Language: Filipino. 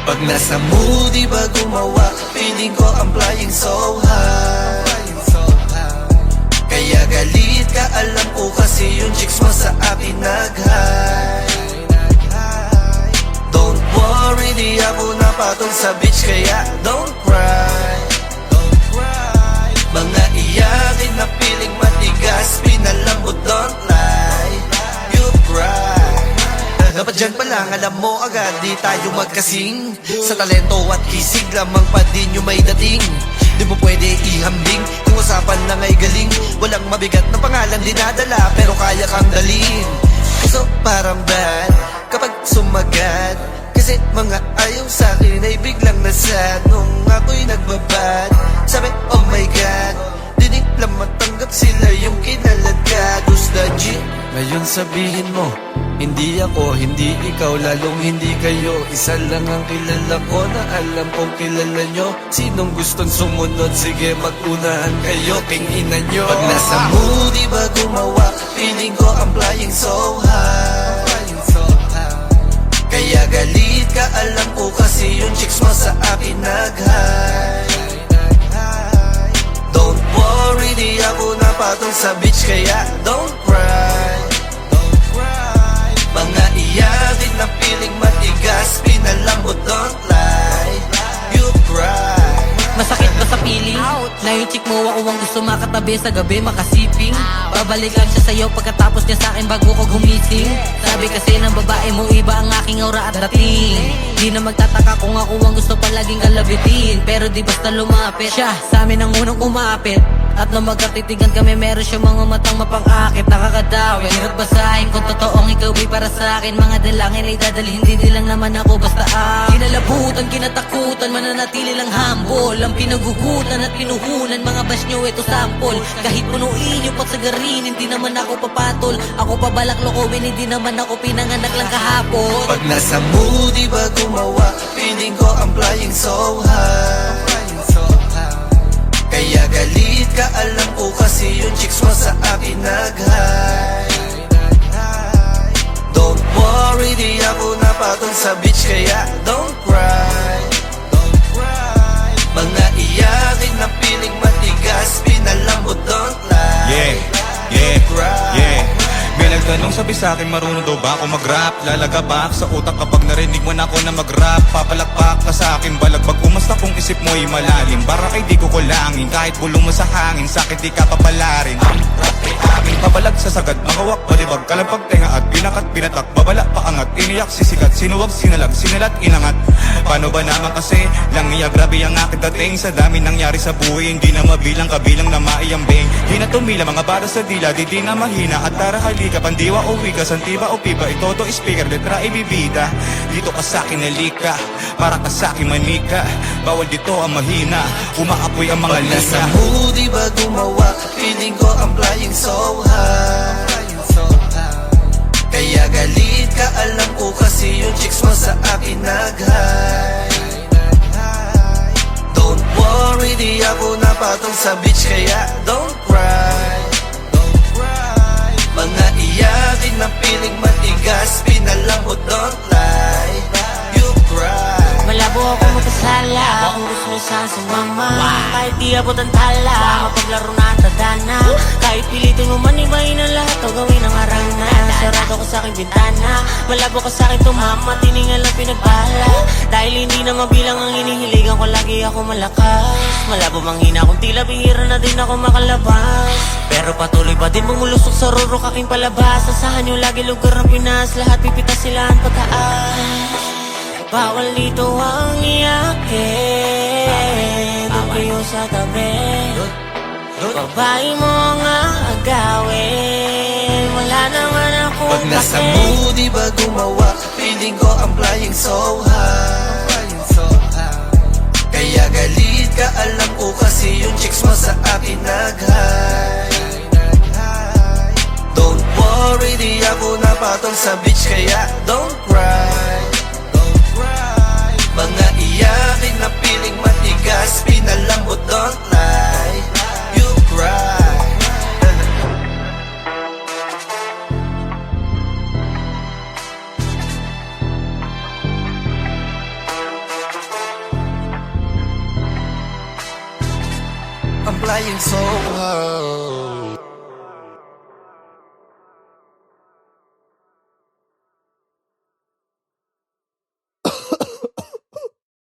Pag nasa mood, di ba gumawa? Feeling ko I'm flying so high. Kaya galit ka, alam ko kasi yung chicks mo sa akin nag-high. Don't worry, di ako napatol sa beach, kaya don't cry. Mga iyakin na piling matigas, pinalambot, don't lie. You cry. Dapat dyan pa lang, alam mo agad, di tayo magkasing. Sa talento at kisig, lamang pa din yung may dating. Di mo pwede ihambing, yung usapan lang ay galing. Walang mabigat na pangalan dinadala, pero kaya kang dalhin. So parang bad, kapag sumagat. Kasi mga ayaw sa'kin ay biglang nasad. Nung ako'y nagbabad, sabi oh my God, di nila matanggap sila yung kinalagad. Gusto G, ngayon sabihin mo hindi ako, hindi ikaw, lalong hindi kayo. Isa lang ang kilala ko na alam kong kilala nyo. Sinong gustong sumunod, sige mag-unahan kayo, king-ina nyo. Pag nasa mood, di ba gumawa? Feeling ko I'm flying so high. Kaya galit ka, alam ko kasi yung chicks mo sa akin nag-high. Don't worry, di ako napatol sa beach, kaya don't cry. Mga iyakin na piling matigas, pinalambot, don't lie. You cry. Masakit ba sa piling? Na yung chick mo ako ang gusto makatabi sa gabi makasiping. Babalik lang siya sa'yo pagkatapos niya sa'kin bago ko gumising. Sabi kasi ng babae mo iba ang aking aura at dating. Di na magtataka kung ako ang gusto palaging kalabitin. Pero di basta lumapit siya sa amin ang unang umapit. At nung magkatitigan kami meron siya mga matang mapang-akit. Nakakadawin, hirap basahin kung totoong ikaw ay para sa'kin. Mga dalangin ay dadalhin, hindi lang naman ako basta kinalabutan, kinatakutan, mananatili lang humble. Ang pinagugutan at pinuhunan, mga bash nyo ito sample. Kahit punuin yung pagsagarin, hindi naman ako papatol. Ako pabalak lokohin, hindi naman ako pinanganak lang kahapon. Pag nasa mood, di ba gumawa? Feeling ko I'm flying so high. Kaya galit ka, alam ko kasi yung chicks mo sa akin nag-high. Don't worry, di ako napatol sa beach, kaya don't cry. Mga iyakin na piling matigas, pinalambot, don't lie. Yeah. May nagtanong sabi sa'kin, marunong daw ba ako mag-rap? Lalagabak sa utak kapag narinig mo na ako na mag-rap. Papalakpak ka sa'kin, balagbag umasta kung isip mo ay malalim. Para kay di ko kulangin, kahit bulong mo sa hangin, sakit di ka papalarin. Rap ay amin, pabalag sa sagad, makawak, balibag, kalampag tenga at binakat, binatak, babala, paangat, iniyak, sisikat, sinuwag, sinalag, sinalat, inangat. Paano ba naman kasi, lang niya grabe ang aking dating. Sa dami nangyari sa buhay, hindi na mabilang, kabilang na maiyambing. Di na tumila, mga bala sa dila, di na mahina, at tara halika, pandiwa o wika, santiba o piba, ito to speaker, letra ibibida. Dito ka sa'kin halika, para ka sa'kin manika, bawal dito ang mahina, umaapoy ang mga lina. lina. Sa mood, di ba gumawa? Feeling ko I'm flying so high. Kaya galit ka, alam ko kasi yung chicks mo sa akin nag-high. Don't worry, di ako napatol sa beach, kaya don't cry. Mga iyakin na piling matigas, pinalambot, don't lie. You cry. Malabo ako magkasala kung gusto mo saan sumama. Kahit di abot ang tala, mapaglaro na ang tadana. Kahit pilitin mo man ibahin ang lahat o gawin ang arana. Sarado ko sa'king bintana, malabo ka sa'kin tumama, tiningal ang pinagpala. Dahil hindi na mabilang ang hinihiligan ko, lagi ako malakas. Malabo manghina kung tila bihira na din ako makalabas. Pero patuloy pa din bumulusok sa rurok aking palabas. Asahan yung lagi lugar ng Pinas, lahat pipitas sila ang pagkaas. Bawal dito ang iyakin, doon kayo sa tabi. Babae mo nga agawin, wala naman ako pag nasa mood, di ba gumawa? Feeling ko I'm flying so high. Kaya galit Pagkaalam ko kasi yung chicks mo sa akin nag-high. Don't worry, di ako napatol sa beach kaya don't cry. Mga iyakin na piling matigas, pinalambot, don't lie. You cry. I'm flying so high.